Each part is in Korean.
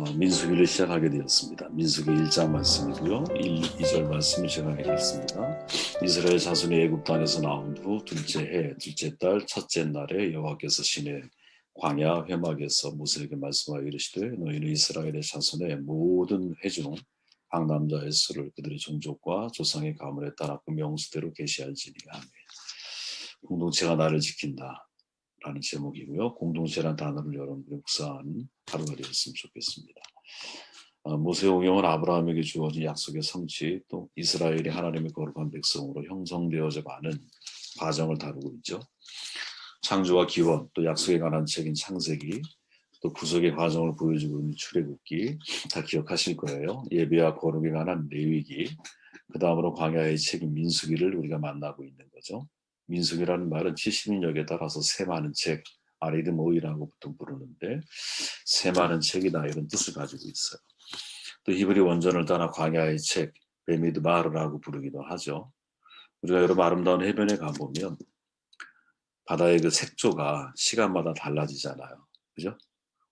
민수기를 시작하게 되었습니다. 민수기 1장 말씀이고요. 1, 2절 말씀을 제가 하겠습니다. 이스라엘 자손이 애굽 땅에서 나온 후 둘째 해, 둘째 달, 첫째 날에 여호와께서 시내 광야 회막에서 모세에게 말씀하여 이르시되 너희는 이스라엘의 자손의 모든 회중 각 남자의 수를 그들의 종족과 조상의 가문에 따라 그 명수대로 계시할지니 아멘. 공동체가 나를 지킨다 라는 제목이고요. 공동체란 단어를 여러분들이 묵상하는 하루가 되었으면 좋겠습니다. 모세 오경은 아브라함에게 주어진 약속의 성취, 또 이스라엘이 하나님의 거룩한 백성으로 형성되어져 가는 과정을 다루고 있죠. 창조와 기원, 또 약속에 관한 책인 창세기, 또 구속의 과정을 보여주고 있는 출애굽기 다 기억하실 거예요. 예배와 거룩에 관한 레위기, 그 다음으로 광야의 책인 민수기를 우리가 만나고 있는 거죠. 민수기라는 말은 70인역에 따라서 새 많은 책, 아리드 모이라고 보통 부르는데 새 많은 책이다 이런 뜻을 가지고 있어요. 또 히브리 원전을 따라 광야의 책, 베미드바르라고 부르기도 하죠. 우리가 여러분 아름다운 해변에 가보면 바다의 그 색조가 시간마다 달라지잖아요. 그죠?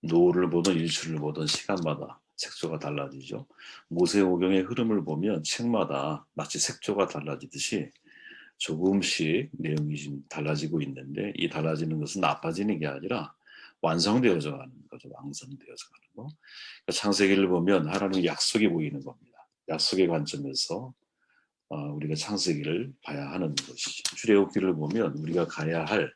노을을 보든 일출을 보든 시간마다 색조가 달라지죠. 모세오경의 흐름을 보면 책마다 마치 색조가 달라지듯이 조금씩 내용이 좀 달라지고 있는데 이 달라지는 것은 나빠지는 게 아니라 완성되어져 가는 거죠. 완성되어져 가는 거. 그러니까 창세기를 보면 하나님의 약속이 보이는 겁니다. 약속의 관점에서 우리가 창세기를 봐야 하는 것이죠. 출애굽기를 보면 우리가 가야 할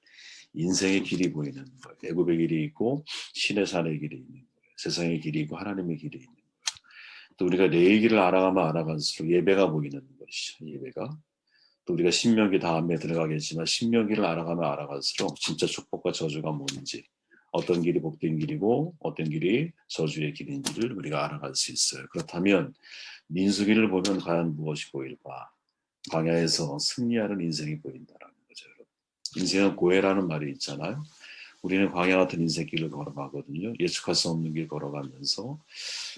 인생의 길이 보이는 거예요. 애굽의 길이 있고 시내산의 길이 있는 거예요. 세상의 길이 있고 하나님의 길이 있는 거예요. 또 우리가 내일 길을 알아가면 알아갈수록 예배가 보이는 것이죠. 예배가. 또 우리가 신명기 다음에 들어가겠지만 신명기를 알아가면 알아갈수록 진짜 축복과 저주가 뭔지 어떤 길이 복된 길이고 어떤 길이 저주의 길인지를 우리가 알아갈 수 있어요. 그렇다면 민수기를 보면 과연 무엇이 보일까? 광야에서 승리하는 인생이 보인다라는 거죠. 여러분. 인생은 고해라는 말이 있잖아요. 우리는 광야 같은 인생길을 걸어가거든요. 예측할 수 없는 길 걸어가면서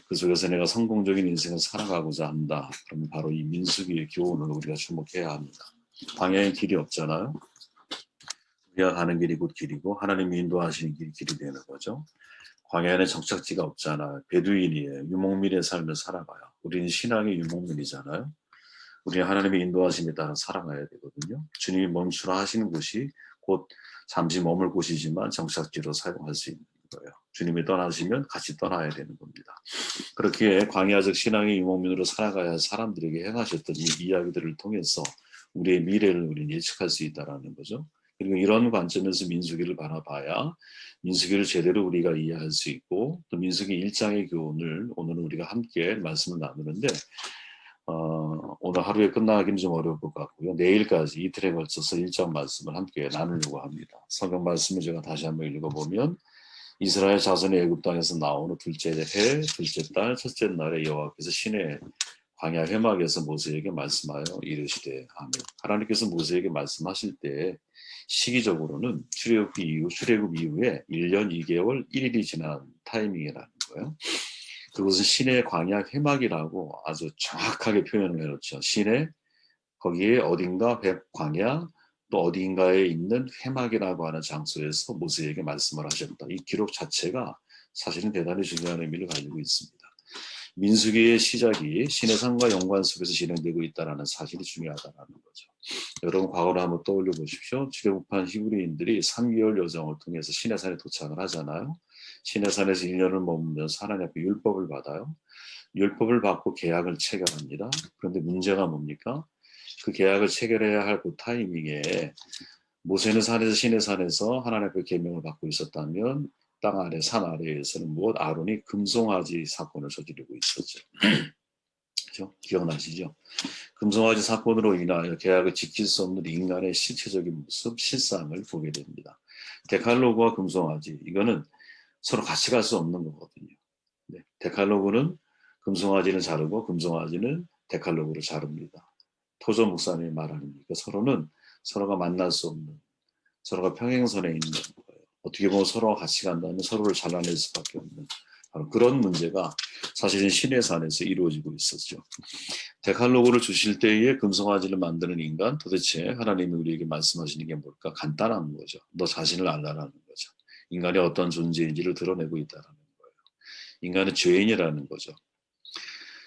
그 속에서 내가 성공적인 인생을 살아가고자 한다. 그러면 바로 이 민수기의 교훈을 우리가 주목해야 합니다. 광야의 길이 없잖아요. 우리가 가는 길이 곧 길이고 하나님이 인도하시는 길이 길이 되는 거죠. 광야에는 정착지가 없잖아요. 베두인이에요. 유목민의 삶을 살아가요. 우리는 신앙의 유목민이잖아요. 우리는 하나님의 인도하심에 따라 살아가야 되거든요. 주님이 멈추라 하시는 곳이 곧 잠시 머물 곳이지만 정착지로 사용할 수 있는 거예요. 주님이 떠나시면 같이 떠나야 되는 겁니다. 그렇게 광야적 신앙의 유목민으로 살아가야 할 사람들에게 행하셨던 이 이야기들을 통해서 우리의 미래를 우리는 예측할 수 있다는 거죠. 그리고 이런 관점에서 민수기를 바라봐야 민수기를 제대로 우리가 이해할 수 있고 또 민수기 1장의 교훈을 오늘은 우리가 함께 말씀을 나누는데 오늘 하루에 끝나기는 좀 어려울 것 같고요. 내일까지 이틀에 걸쳐서 1장 말씀을 함께 나누려고 합니다. 성경 말씀을 제가 다시 한번 읽어보면 이스라엘 자손이 애굽 땅에서 나온 후 둘째 해, 둘째 달, 첫째 날에 여호와께서 시내 광야 회막에서 모세에게 말씀하여 이르시되 아멘. 하나님께서 모세에게 말씀하실 때 시기적으로는 출애굽 이후에 1년 2개월 1일이 지난 타이밍이라는 거예요. 그것은 시내 광야 회막이라고 아주 정확하게 표현을 해놓죠. 시내 거기에 어딘가 광야 또 어딘가에 있는 회막이라고 하는 장소에서 모세에게 말씀을 하셨다. 이 기록 자체가 사실은 대단히 중요한 의미를 가지고 있습니다. 민수기의 시작이 신의 산과 연관 속에서 진행되고 있다는 사실이 중요하다는 거죠. 여러분 과거를 한번 떠올려 보십시오. 출애굽한 히브리인들이 3개월 여정을 통해서 시내산에 도착을 하잖아요. 시내산에서 1년을 머물면서 하나님 앞에 율법을 받아요. 율법을 받고 계약을 체결합니다. 그런데 문제가 뭡니까? 그 계약을 체결해야 할 그 타이밍에 모세는 시내산에서 하나님 앞에 계명을 받고 있었다면 땅 아래 산 아래에서는 무엇 아론이 금송아지 사건을 저지르고 있었죠. 그렇죠? 기억나시죠? 금송아지 사건으로 인하여 계약을 지킬 수 없는 인간의 실체적인 모습, 실상을 보게 됩니다. 데칼로그와 금송아지 이거는 서로 같이 갈 수 없는 거거든요. 네. 데칼로그는 금송아지는 자르고 금송아지는 데칼로그를 자릅니다. 토저 목사님이 말하니까 서로가 만날 수 없는 서로가 평행선에 있는 거예요. 어떻게 보면 서로가 같이 간다면 서로를 잘라낼 수밖에 없는 바로 그런 문제가 사실은 시내산에서 이루어지고 있었죠. 데칼로그를 주실 때에 금송아지를 만드는 인간 도대체 하나님이 우리에게 말씀하시는 게 뭘까? 간단한 거죠. 너 자신을 알라라는 거죠. 인간이 어떤 존재인지를 드러내고 있다는 거예요. 인간은 죄인이라는 거죠.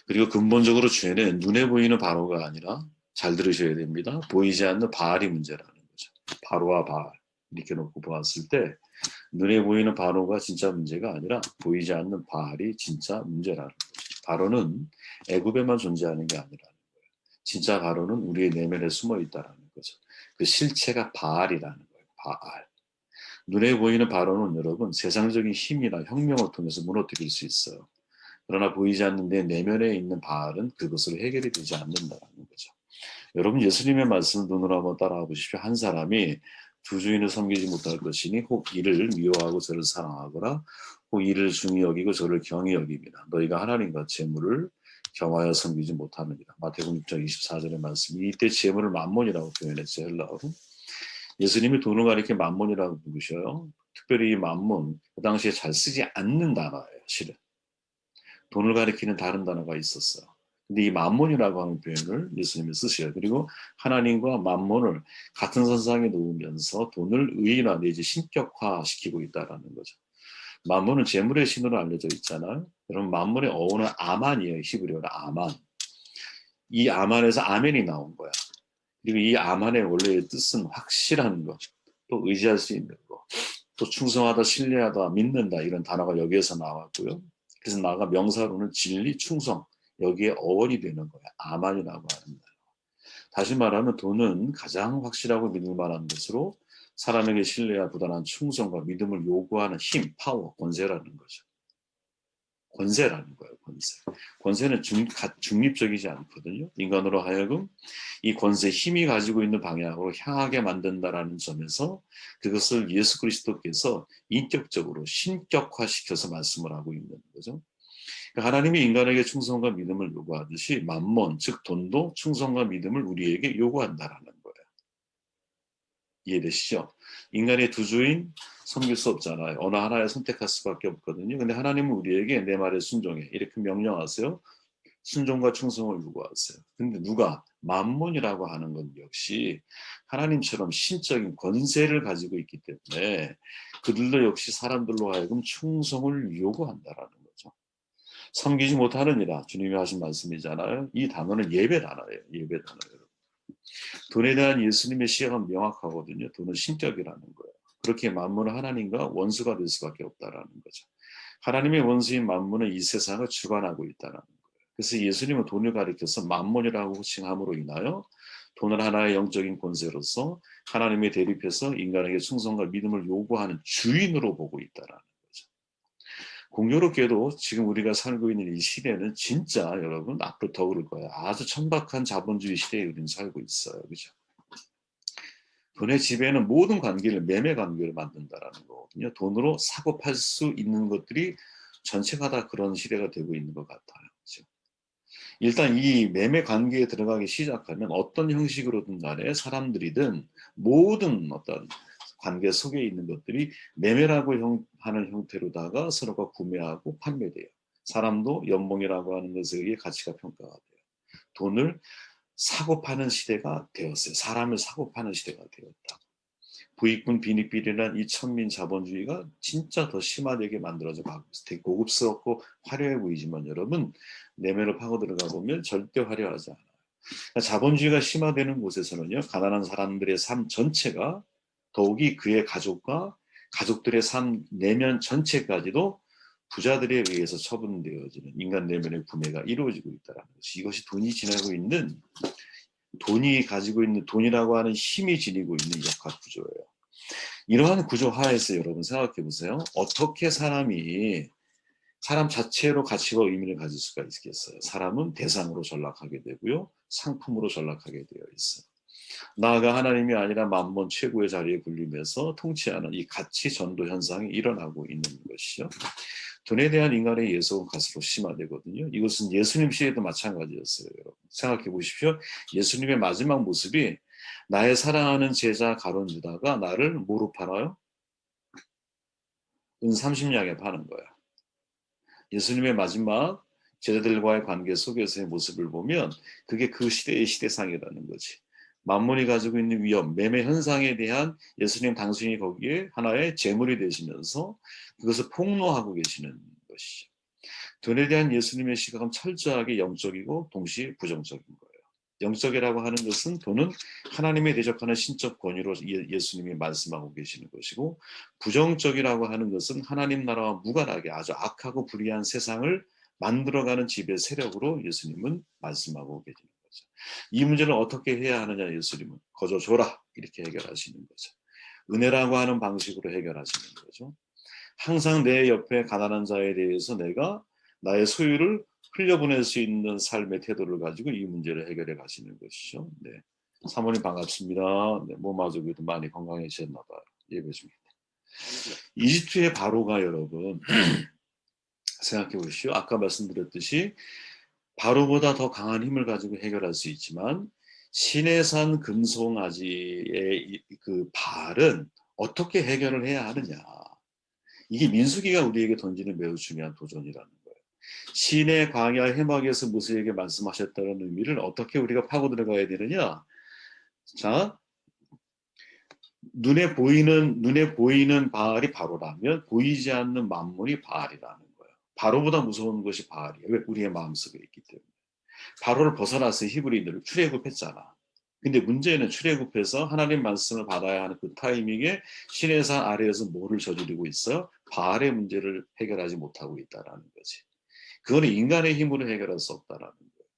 그리고 근본적으로 죄는 눈에 보이는 바로가 아니라 잘 들으셔야 됩니다. 보이지 않는 바알이 문제라는 거죠. 바로와 바알 이렇게 놓고 보았을 때 눈에 보이는 바로가 진짜 문제가 아니라 보이지 않는 바알이 진짜 문제라는 거죠. 바로는 애굽에만 존재하는 게 아니라는 거예요. 진짜 바로는 우리의 내면에 숨어 있다라는 거죠. 그 실체가 바알이라는 거예요. 바알. 눈에 보이는 바로는 여러분 세상적인 힘이나 혁명을 통해서 무너뜨릴 수 있어요. 그러나 보이지 않는 내 내면에 있는 바알은 그것으로 해결이 되지 않는다는 거죠. 여러분 예수님의 말씀 눈으로 한번 따라와 보십시오. 한 사람이 두 주인을 섬기지 못할 것이니 혹 이를 미워하고 저를 사랑하거나 혹 이를 중히 여기고 저를 경히 여깁니다. 너희가 하나님과 재물을 겸하여 섬기지 못하느니라. 마태복음 6장 24절의 말씀. 이때 재물을 만몬이라고 표현했죠. 헬라어로. 예수님이 돈을 가리켜 만몬이라고 부르셔요. 특별히 이 만몬 그 당시에 잘 쓰지 않는 단어예요. 실은. 돈을 가리키는 다른 단어가 있었어요. 근데 이 만몬이라고 하는 표현을 예수님이 쓰셔요. 그리고 하나님과 만몬을 같은 선상에 놓으면서 돈을 의인화 내지 신격화시키고 있다라는 거죠. 만몬은 재물의 신으로 알려져 있잖아요. 여러분 만몬의 어원은 아만이에요. 히브리어로 아만. 이 아만에서 아멘이 나온 거야. 그리고 이 아만의 원래의 뜻은 확실한 것, 또 의지할 수 있는 것, 또 충성하다, 신뢰하다, 믿는다 이런 단어가 여기에서 나왔고요. 그래서 나아가 명사로는 진리, 충성 여기에 어원이 되는 거예요. 아만이라고 합니다. 다시 말하면 돈은 가장 확실하고 믿을 만한 것으로 사람에게 신뢰와 부단한 충성과 믿음을 요구하는 힘, 파워, 권세라는 거죠. 권세라는 거예요. 권세. 권세는 중립적이지 않거든요. 인간으로 하여금 이 권세 힘이 가지고 있는 방향으로 향하게 만든다라는 점에서 그것을 예수 그리스도께서 인격적으로 신격화시켜서 말씀을 하고 있는 거죠. 하나님이 인간에게 충성과 믿음을 요구하듯이 만몬, 즉 돈도 충성과 믿음을 우리에게 요구한다라는 거예요. 이해되시죠? 인간의 두 주인 섬길 수 없잖아요. 어느 하나에 선택할 수밖에 없거든요. 근데 하나님은 우리에게 내 말에 순종해. 이렇게 명령하세요. 순종과 충성을 요구하세요. 근데 누가? 만몬이라고 하는 건 역시 하나님처럼 신적인 권세를 가지고 있기 때문에 그들도 역시 사람들로 하여금 충성을 요구한다라는 거죠. 섬기지 못하느니라 주님이 하신 말씀이잖아요. 이 단어는 예배 단어예요. 예배 단어예요. 돈에 대한 예수님의 시각은 명확하거든요. 돈은 신격이라는 거예요. 그렇게 만문은 하나님과 원수가 될 수밖에 없다라는 거죠. 하나님의 원수인 만문은 이 세상을 주관하고 있다는 거예요. 그래서 예수님은 돈을 가리켜서 만몬이라고 호칭함으로 인하여 돈을 하나의 영적인 권세로서 하나님의 대립해서 인간에게 충성과 믿음을 요구하는 주인으로 보고 있다라는 거죠. 공교롭게도 지금 우리가 살고 있는 이 시대는 진짜 여러분 앞으로 더 그럴 거예요. 아주 천박한 자본주의 시대에 우리는 살고 있어요. 그죠? 돈의 지배는 모든 관계를 매매 관계를 만든다라는 거거든요. 돈으로 사고 팔 수 있는 것들이 전체가 다 그런 시대가 되고 있는 것 같아요. 그렇죠? 일단 이 매매 관계에 들어가기 시작하면 어떤 형식으로든 간에 사람들이든 모든 어떤 관계 속에 있는 것들이 매매라고 하는 형태로다가 서로가 구매하고 판매돼요. 사람도 연봉이라고 하는 것에 의해 가치가 평가가 돼요. 돈을 사고 파는 시대가 되었어요. 사람을 사고 파는 시대가 되었다. 부익분 빈익빈이란 이 천민 자본주의가 진짜 더 심화되게 만들어져 가고 있어요. 되게 고급스럽고 화려해 보이지만 여러분 내면을 파고 들어가 보면 절대 화려하지 않아요. 그러니까 자본주의가 심화되는 곳에서는요. 가난한 사람들의 삶 전체가 더욱이 그의 가족과 가족들의 삶 내면 전체까지도 부자들에 의해서 처분되어지는 인간 내면의 분해가 이루어지고 있다는 것이 이것이 돈이 지나고 있는 돈이 가지고 있는 돈이라고 하는 힘이 지니고 있는 역학 구조예요. 이러한 구조 하에서 여러분 생각해 보세요. 어떻게 사람이 사람 자체로 가치와 의미를 가질 수가 있겠어요. 사람은 대상으로 전락하게 되고요. 상품으로 전락하게 되어 있어요. 나아가 하나님이 아니라 만몬 최고의 자리에 군림해서 통치하는 이 가치 전도 현상이 일어나고 있는 것이죠. 돈에 대한 인간의 예속은 갈수록 심화되거든요. 이것은 예수님 시대도 마찬가지였어요. 여러분. 생각해 보십시오. 예수님의 마지막 모습이 나의 사랑하는 제자 가룟 유다가 나를 뭐로 팔아요? 은 30냥에 파는 거야. 예수님의 마지막 제자들과의 관계 속에서의 모습을 보면 그게 그 시대의 시대상이라는 거지. 만몬이 가지고 있는 위험, 매매 현상에 대한 예수님 당신이 거기에 하나의 제물이 되시면서 그것을 폭로하고 계시는 것이죠. 돈에 대한 예수님의 시각은 철저하게 영적이고 동시에 부정적인 거예요. 영적이라고 하는 것은 돈은 하나님에 대적하는 신적 권위로 예수님이 말씀하고 계시는 것이고, 부정적이라고 하는 것은 하나님 나라와 무관하게 아주 악하고 불의한 세상을 만들어가는 지배 세력으로 예수님은 말씀하고 계시는 거죠. 이 문제를 어떻게 해야 하느냐, 예수님은 거저 줘라 이렇게 해결하시는 거죠. 은혜라고 하는 방식으로 해결하시는 거죠. 항상 내 옆에 가난한 자에 대해서 내가 나의 소유를 흘려보낼 수 있는 삶의 태도를 가지고 이 문제를 해결해 가시는 것이죠. 네. 사모님 반갑습니다. 네, 몸 아주 그래도 많이 건강해지셨나 봐요. 예배 중에. 이집트의 바로가 여러분 생각해 보십시오. 아까 말씀드렸듯이 바로보다 더 강한 힘을 가지고 해결할 수 있지만 시내산 금송아지의 그 발은 어떻게 해결을 해야 하느냐. 이게 민수기가 우리에게 던지는 매우 중요한 도전이라는 거예요. 신의 광야 해막에서 모세에게 말씀하셨다는 의미를 어떻게 우리가 파고 들어가야 되느냐. 자, 눈에 보이는 바알이 바로라면 보이지 않는 만물이 바알이라는 거예요. 바로보다 무서운 것이 바알이에요. 왜? 우리의 마음속에 있기 때문에. 바로를 벗어나서 히브리인들을 출애굽했잖아. 근데 문제는 출애굽해서 하나님 말씀을 받아야 하는 그 타이밍에 시내 산 아래에서 뭐를 저지르고 있어요? 바알의 문제를 해결하지 못하고 있다라는 거지. 그거는 인간의 힘으로 해결할 수 없다라는 거예요.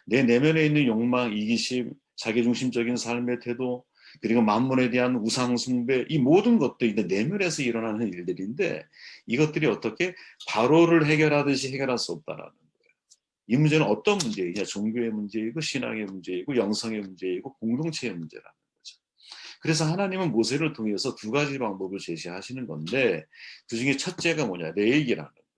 내 내면에 있는 욕망, 이기심, 자기중심적인 삶의 태도, 그리고 만물에 대한 우상 숭배, 이 모든 것들이 내면에서 일어나는 일들인데 이것들이 어떻게 바로를 해결하듯이 해결할 수 없다라는 거예요. 이 문제는 어떤 문제이냐? 종교의 문제이고 신앙의 문제이고 영성의 문제이고 공동체의 문제라는 거죠. 그래서 하나님은 모세를 통해서 두 가지 방법을 제시하시는 건데 그중에 첫째가 뭐냐? 레이기라는 거예요.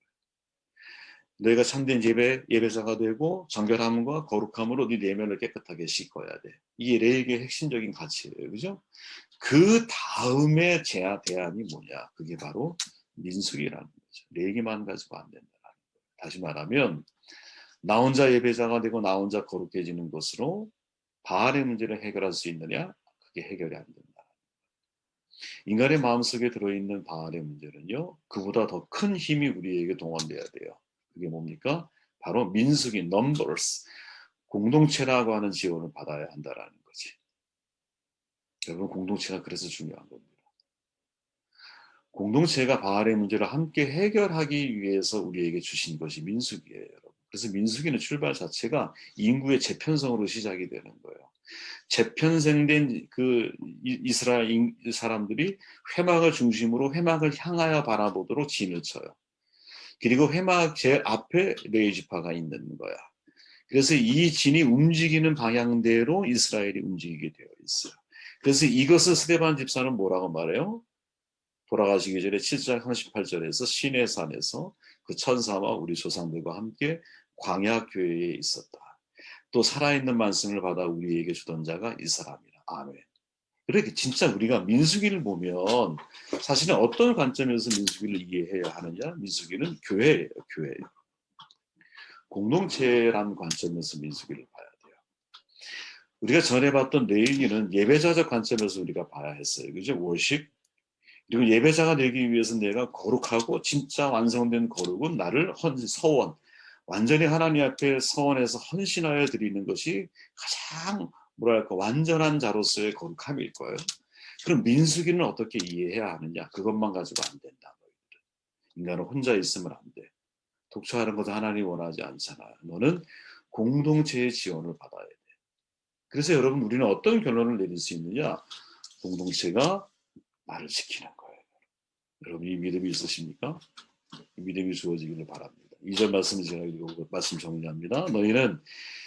너희가 참된 예배자가 되고 정결함과 거룩함으로 네 내면을 깨끗하게 씻어야 돼. 이게 레이기의 핵심적인 가치예요. 그죠? 그 다음에 대안이 뭐냐? 그게 바로 민수기라는 거죠. 레이기만 가지고 안 된다는 거예요. 다시 말하면 나 혼자 예배자가 되고 나 혼자 거룩해지는 것으로 바알의 문제를 해결할 수 있느냐? 그게 해결이 안 된다. 인간의 마음속에 들어있는 바알의 문제는요. 그보다 더 큰 힘이 우리에게 동원돼야 돼요. 그게 뭡니까? 바로 민수기, numbers, 공동체라고 하는 지원을 받아야 한다라는 거지. 여러분 공동체가 그래서 중요한 겁니다. 공동체가 바알의 문제를 함께 해결하기 위해서 우리에게 주신 것이 민수기예요. 여러분. 그래서 민수기는 출발 자체가 인구의 재편성으로 시작이 되는 거예요. 재편생된 그 이스라엘 사람들이 회막을 중심으로 회막을 향하여 바라보도록 진을 쳐요. 그리고 회막 제 앞에 레위 지파가 있는 거야. 그래서 이 진이 움직이는 방향대로 이스라엘이 움직이게 되어 있어요. 그래서 이것을 스데반 집사는 뭐라고 말해요? 돌아가시기 전에 7장 38절에서 시내산에서 그 천사와 우리 조상들과 함께 광야 교회에 있었다. 또 살아있는 말씀을 받아 우리에게 주던 자가 이 사람이라. 아멘. 그렇게 진짜 우리가 민수기를 보면 사실은 어떤 관점에서 민수기를 이해해야 하느냐? 민수기는 교회예요. 교회예요. 공동체라는 관점에서 민수기를 봐야 돼요. 우리가 전에 봤던 레위기는 예배자적 관점에서 우리가 봐야 했어요. 그죠? 월십. 그리고 예배자가 되기 위해서 내가 거룩하고 진짜 완성된 거룩은 나를 서원, 완전히 하나님 앞에 서원해서 헌신하여 드리는 것이 가장 뭐랄까 완전한 자로서의 거룩함일 거예요. 그럼 민수기는 어떻게 이해해야 하느냐? 그것만 가지고 안 된다. 인간은 혼자 있으면 안 돼. 독처하는 것도 하나님이 원하지 않잖아요. 너는 공동체의 지원을 받아야 돼. 그래서 여러분 우리는 어떤 결론을 내릴 수 있느냐? 공동체가 나를 지키는 거예요. 여러분 이 믿음이 있으십니까? 이 믿음이 주어지기를 바랍니다. 2절 말씀을 제가 읽고 말씀 정리합니다. 너희는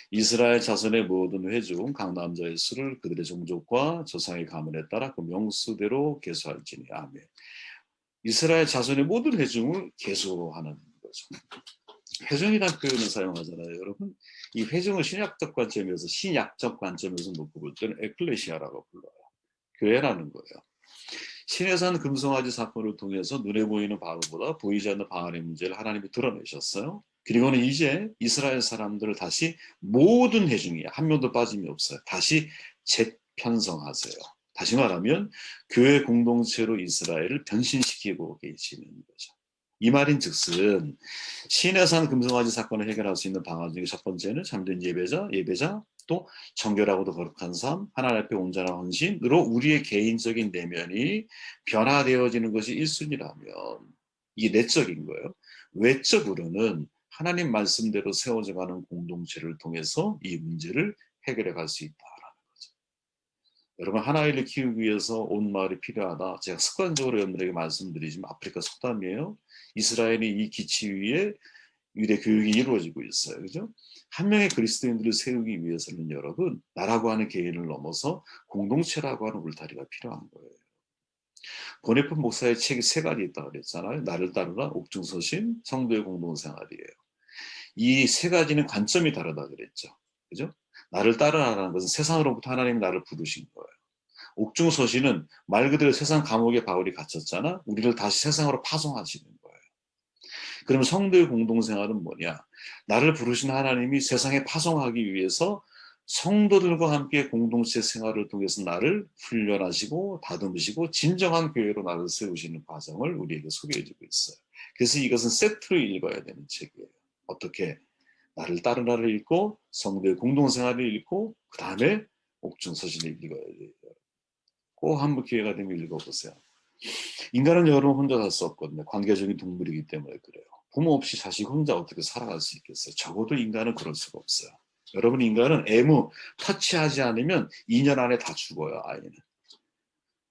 이스라엘 자손의 모든 회중 각 남자의 수를 그들의 종족과 조상의 가문에 따라 그 명수대로 계수할지니. 아멘. 이스라엘 자손의 모든 회중을 계수하는 거죠. 회중이라는 표현을 사용하잖아요. 여러분 이 회중을 신약적 관점에서 놓고 볼 때는 에클레시아라고 불러요. 교회라는 거예요. 시내산 금송아지 사건을 통해서 눈에 보이는 바로보다 보이지 않는 바알의 문제를 하나님이 드러내셨어요. 그리고는 이제 이스라엘 사람들을 다시 모든 회중이 한 명도 빠짐이 없어요. 다시 재편성하세요. 다시 말하면 교회 공동체로 이스라엘을 변신시키고 계시는 거죠. 이 말인즉슨 시인의 산 금송아지 사건을 해결할 수 있는 방안 중에 첫 번째는 참된 예배자 또 정결하고도 거룩한 삶, 하나님 앞에 온전한 헌신으로 우리의 개인적인 내면이 변화되어지는 것이 1순위라면 이게 내적인 거예요. 외적으로는 하나님 말씀대로 세워져 가는 공동체를 통해서 이 문제를 해결해 갈 수 있다라는 거죠. 여러분 하나님을 키우기 위해서 온 마을이 필요하다. 제가 습관적으로 여러분들에게 말씀드리지만 아프리카 속담이에요. 이스라엘이 이 기치 위에 유대 교육이 이루어지고 있어요. 그죠? 한 명의 그리스도인들을 세우기 위해서는 여러분 나라고 하는 개인을 넘어서 공동체라고 하는 울타리가 필요한 거예요. 보네프 목사의 책이 세 가지 있다고 그랬잖아요. 나를 따르라, 옥중서신, 성도의 공동생활이에요. 이 세 가지는 관점이 다르다 그랬죠. 그죠? 나를 따르라는 것은 세상으로부터 하나님이 나를 부르신 거예요. 옥중서신은 말 그대로 세상 감옥에 바울이 갇혔잖아. 우리를 다시 세상으로 파송하시는 거예요. 그럼 성도의 공동생활은 뭐냐? 나를 부르신 하나님이 세상에 파송하기 위해서 성도들과 함께 공동체 생활을 통해서 나를 훈련하시고 다듬으시고 진정한 교회로 나를 세우시는 과정을 우리에게 소개해주고 있어요. 그래서 이것은 세트로 읽어야 되는 책이에요. 어떻게? 나를 따르라를 읽고 성도의 공동생활을 읽고 그 다음에 옥중서신을 읽어야 돼요. 꼭 한번 기회가 되면 읽어보세요. 인간은 여러분 혼자 살 수 없거든요. 관계적인 동물이기 때문에 그래요. 부모 없이 자식 혼자 어떻게 살아갈 수 있겠어요? 적어도 인간은 그럴 수가 없어요. 여러분 인간은 애무 터치하지 않으면 2년 안에 다 죽어요. 아이는.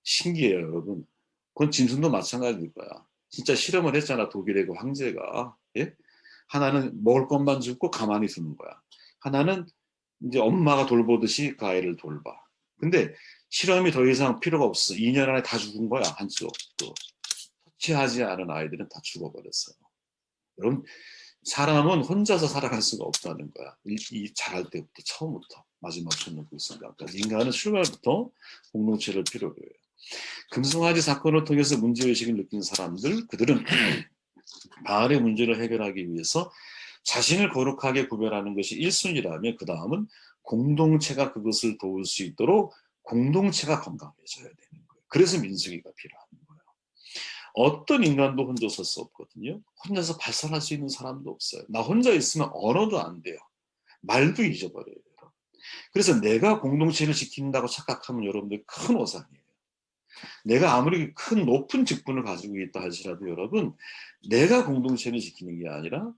신기해요 여러분. 그건 짐승도 마찬가지일 거야. 진짜 실험을 했잖아. 독일의 그 황제가. 예? 하나는 먹을 것만 줍고 가만히 두는 거야. 하나는 이제 엄마가 돌보듯이 그 아이를 돌봐. 근데 실험이 더 이상 필요가 없어. 2년 안에 다 죽은 거야. 한쪽. 또 터치하지 않은 아이들은 다 죽어버렸어요. 여러분 사람은 혼자서 살아갈 수가 없다는 거야. 이 자랄 때부터 처음부터 마지막 손 놓고 있습니다까지 인간은 출발부터 공동체를 필요로 해요. 금송아지 사건을 통해서 문제의식을 느낀 사람들, 그들은 바알의 문제를 해결하기 위해서 자신을 거룩하게 구별하는 것이 1순위라면 그 다음은 공동체가 그것을 도울 수 있도록 공동체가 건강해져야 되는 거예요. 그래서 민수기가 필요한 거예요. 어떤 인간도 혼자 설 수 없거든요. 혼자서 발산할 수 있는 사람도 없어요. 나 혼자 있으면 언어도 안 돼요. 말도 잊어버려요. 그래서 내가 공동체를 지킨다고 착각하면 여러분들 큰 오산이에요. 내가 아무리 큰 높은 직분을 가지고 있다 할지라도 여러분 내가 공동체를 지키는 게 아니라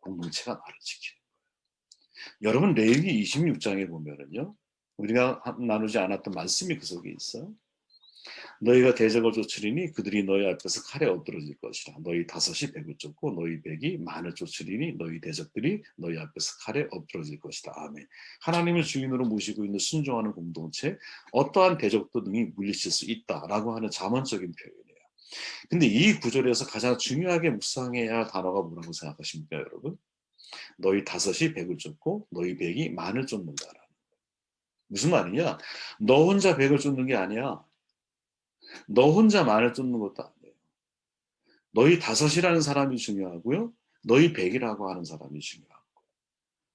공동체가 나를 지키는 거예요. 여러분 레위기 26장에 보면은요. 우리가 나누지 않았던 말씀이 그 속에 있어요. 너희가 대적을 쫓으리니 그들이 너희 앞에서 칼에 엎드러질 것이라. 너희 다섯이 백을 쫓고 너희 백이 만을 쫓으리니 너희 대적들이 너희 앞에서 칼에 엎드러질 것이다. 아멘. 하나님을 주인으로 모시고 있는 순종하는 공동체 어떠한 대적도 등이 물리칠 수 있다라고 하는 잠언적인 표현이에요. 근데 이 구절에서 가장 중요하게 묵상해야 할 단어가 뭐라고 생각하십니까 여러분? 너희 다섯이 백을 쫓고 너희 백이 만을 쫓는다라는. 무슨 말이냐? 너 혼자 백을 쫓는 게 아니야. 너 혼자 만을 쫓는 것도 아니에요. 너희 다섯이라는 사람이 중요하고요. 너희 백이라고 하는 사람이 중요하고.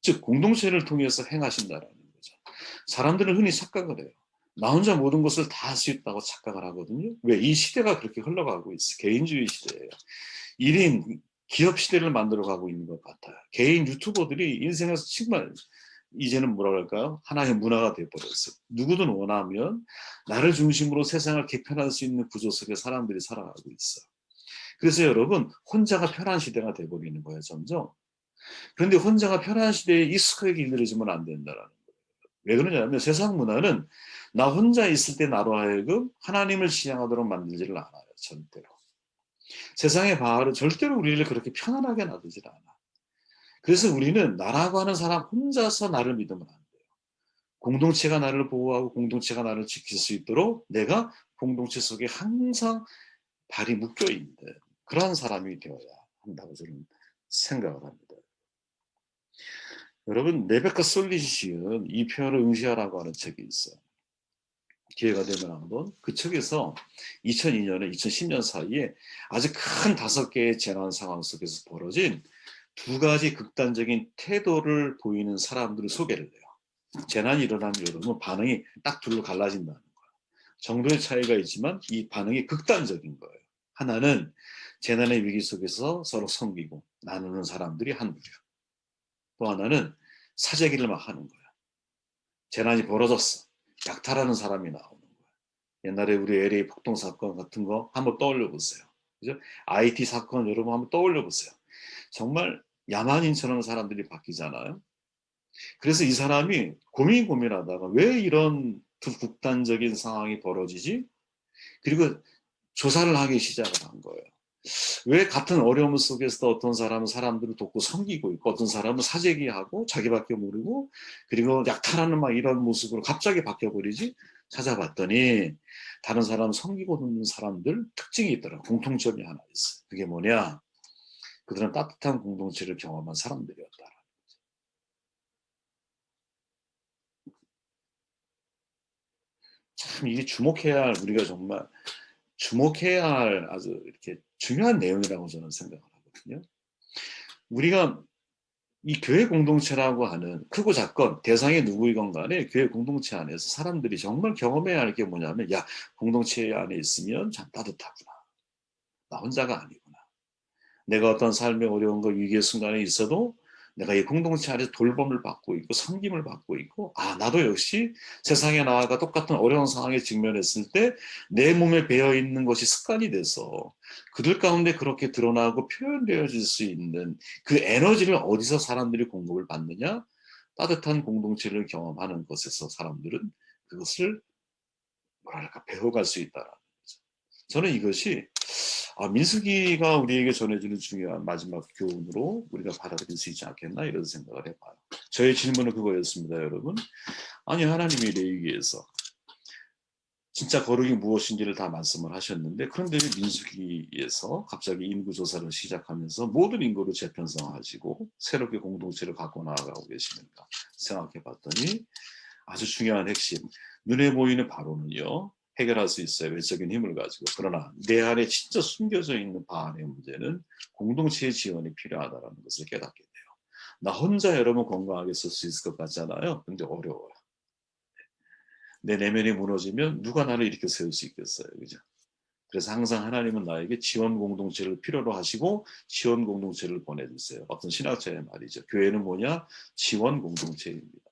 즉 공동체를 통해서 행하신다라는 거죠. 사람들은 흔히 착각을 해요. 나 혼자 모든 것을 다 할 수 있다고 착각을 하거든요. 왜? 이 시대가 그렇게 흘러가고 있어. 개인주의 시대예요. 1인 기업 시대를 만들어가고 있는 것 같아요. 개인 유튜버들이 인생에서 정말 이제는 뭐라 그럴까요? 하나의 문화가 되어버렸어요. 누구든 원하면 나를 중심으로 세상을 개편할 수 있는 구조 속에 사람들이 살아가고 있어요. 그래서 여러분 혼자가 편한 시대가 돼버리는 거예요. 점점. 그런데 혼자가 편한 시대에 익숙하게 길들여지면 안 된다는 거예요. 왜 그러냐면 세상 문화는 나 혼자 있을 때 나로 하여금 하나님을 지향하도록 만들지를 않아요. 절대로. 세상의 바알은 절대로 우리를 그렇게 편안하게 놔두질 않아. 그래서 우리는 나라고 하는 사람 혼자서 나를 믿으면 안 돼요. 공동체가 나를 보호하고 공동체가 나를 지킬 수 있도록 내가 공동체 속에 항상 발이 묶여있는 그런 사람이 되어야 한다고 저는 생각을 합니다. 여러분 레베카 솔릿이 지은 이 표현을 응시하라고 하는 책이 있어요. 기회가 되면 한번 그 책에서 2002년에 2010년 사이에 아주 큰 5개의 재난 상황 속에서 벌어진 2가지 극단적인 태도를 보이는 사람들을 소개를 해요. 재난이 일어나면 여러분 반응이 딱 둘로 갈라진다는 거예요. 정도의 차이가 있지만 이 반응이 극단적인 거예요. 하나는 재난의 위기 속에서 서로 섬기고 나누는 사람들이 한 부류. 또 하나는 사재기를 막 하는 거야. 재난이 벌어졌어. 약탈하는 사람이 나오는 거야. 옛날에 우리 LA 폭동 사건 같은 거 한번 떠올려 보세요. 그죠? IT 사건 여러분 한번 떠올려 보세요. 정말 야만인처럼 사람들이 바뀌잖아요. 그래서 이 사람이 고민하다가 왜 이런 극단적인 상황이 벌어지지? 그리고 조사를 하기 시작을 한 거예요. 왜 같은 어려움 속에서도 어떤 사람은 사람들을 돕고 섬기고 있고 어떤 사람은 사재기하고 자기밖에 모르고 그리고 약탈하는 막 이런 모습으로 갑자기 바뀌어버리지? 찾아봤더니 다른 사람 섬기고 돕는 사람들 특징이 있더라고요. 공통점이 하나 있어요. 그게 뭐냐? 그들은 따뜻한 공동체를 경험한 사람들이었다. 참 이게 주목해야 할 우리가 정말 주목해야 할 아주 이렇게 중요한 내용이라고 저는 생각을 하거든요. 우리가 이 교회 공동체라고 하는 크고 작건 대상이 누구이건 간에 교회 공동체 안에서 사람들이 정말 경험해야 할 게 뭐냐면 야 공동체 안에 있으면 참 따뜻하구나. 나 혼자가 아니구나. 내가 어떤 삶의 어려운 거 위기의 순간에 있어도 내가 이 공동체 안에서 돌봄을 받고 있고 섬김을 받고 있고 아 나도 역시 세상에 나아가 똑같은 어려운 상황에 직면했을 때 내 몸에 배어 있는 것이 습관이 돼서 그들 가운데 그렇게 드러나고 표현되어질 수 있는 그 에너지를 어디서 사람들이 공급을 받느냐 따뜻한 공동체를 경험하는 것에서 사람들은 그것을 뭐랄까 배워갈 수 있다라는 거죠. 저는 이것이 민수기가 우리에게 전해주는 중요한 마지막 교훈으로 우리가 받아들일 수 있지 않겠나 이런 생각을 해봐요. 저의 질문은 그거였습니다, 여러분. 아니 하나님이 레위기에서 진짜 거룩이 무엇인지를 다 말씀을 하셨는데 그런데 민수기에서 갑자기 인구조사를 시작하면서 모든 인구를 재편성하시고 새롭게 공동체를 갖고 나아가고 계시는가 생각해 봤더니 아주 중요한 핵심 눈에 보이는 바로는요 해결할 수 있어요. 외적인 힘을 가지고. 그러나 내 안에 진짜 숨겨져 있는 바 안의 문제는 공동체의 지원이 필요하다는 것을 깨닫게 돼요. 나 혼자 여러분 건강하게 쓸 수 있을 것 같잖아요. 근데 어려워요. 내 내면이 무너지면 누가 나를 이렇게 세울 수 있겠어요. 그죠? 그래서 항상 하나님은 나에게 지원 공동체를 필요로 하시고 지원 공동체를 보내주세요. 어떤 신학자의 말이죠. 교회는 뭐냐? 지원 공동체입니다.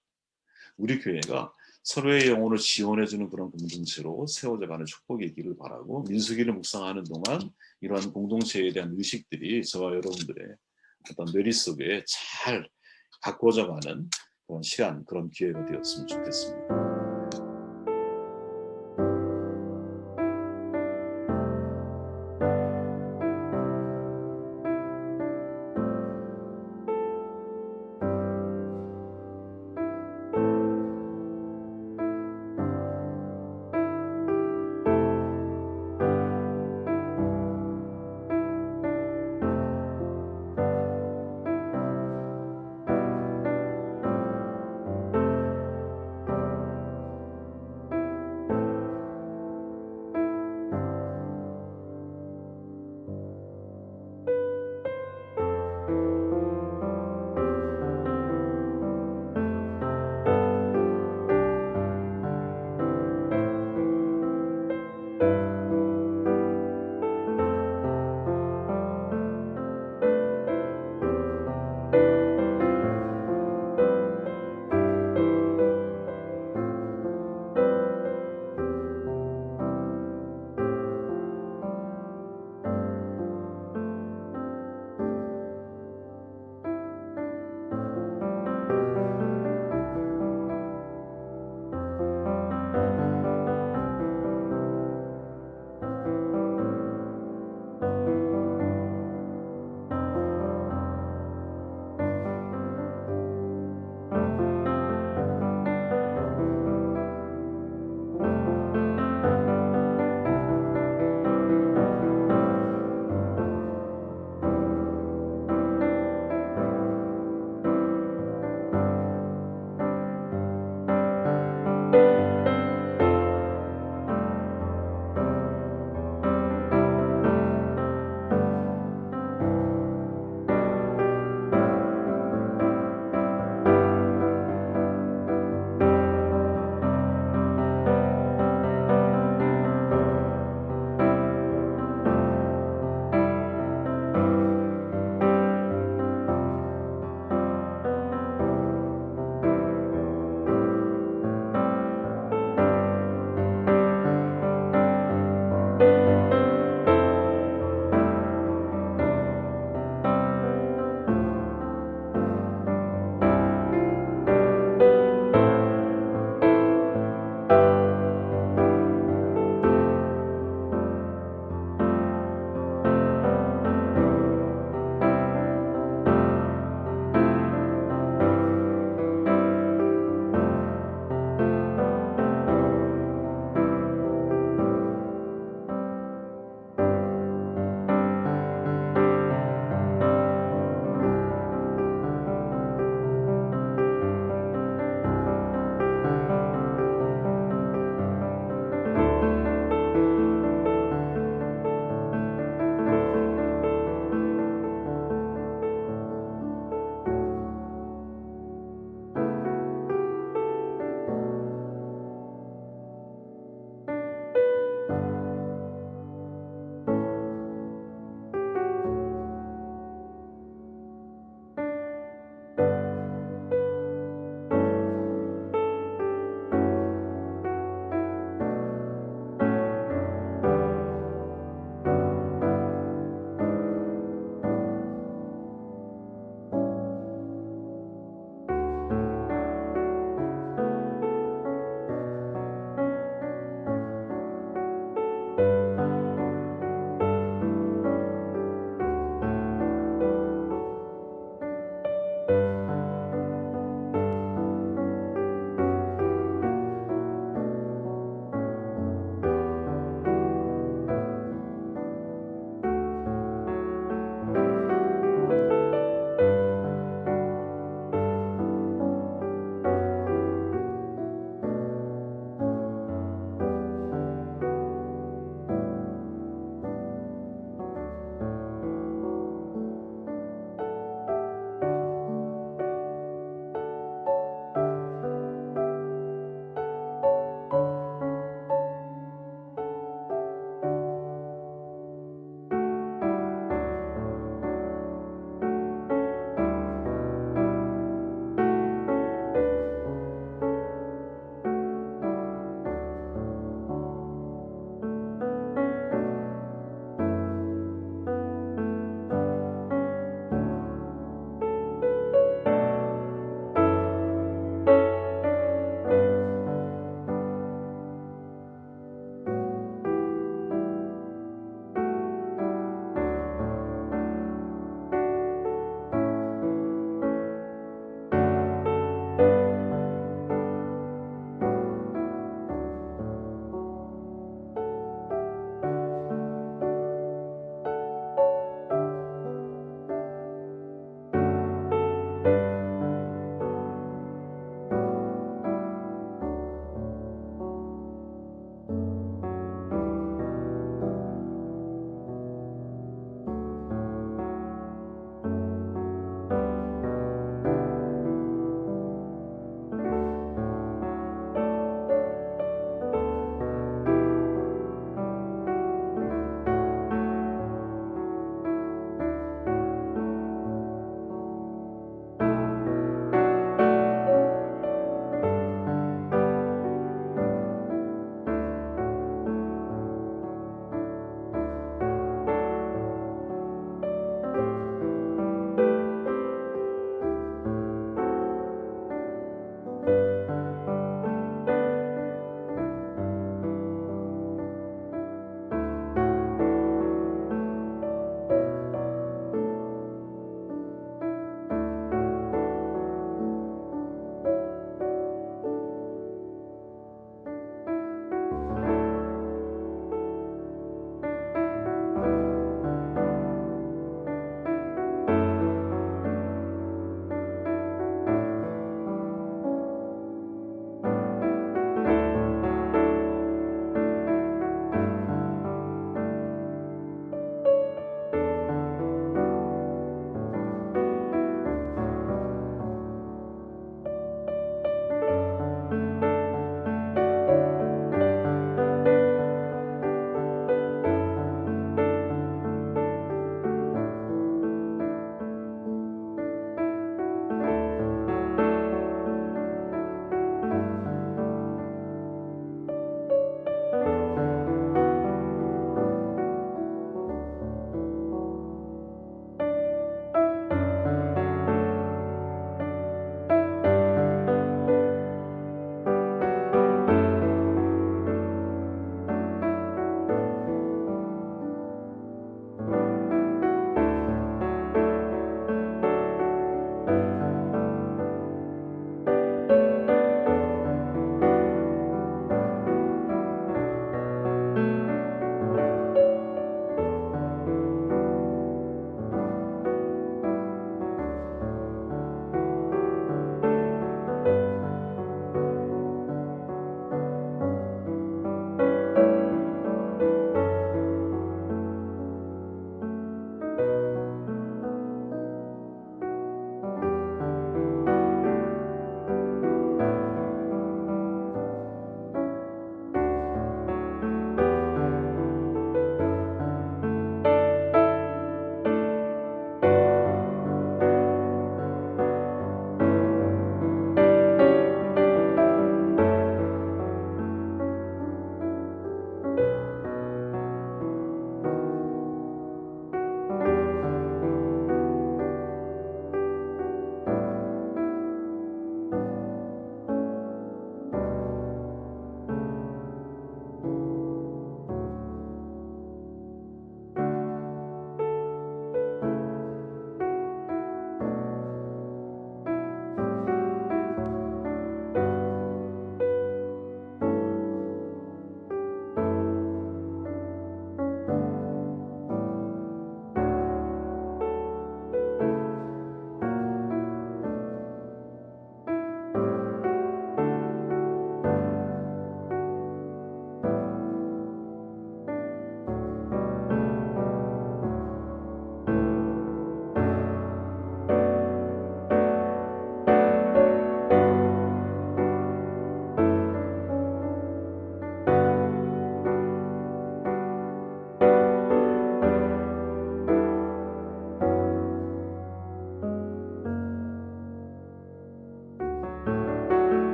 우리 교회가 서로의 영혼을 지원해주는 그런 공동체로 세워져가는 축복이 있기를 바라고 민수기를 묵상하는 동안 이러한 공동체에 대한 의식들이 저와 여러분들의 어떤 뇌리 속에 잘 가꾸어져가는 그런 시간, 그런 기회가 되었으면 좋겠습니다.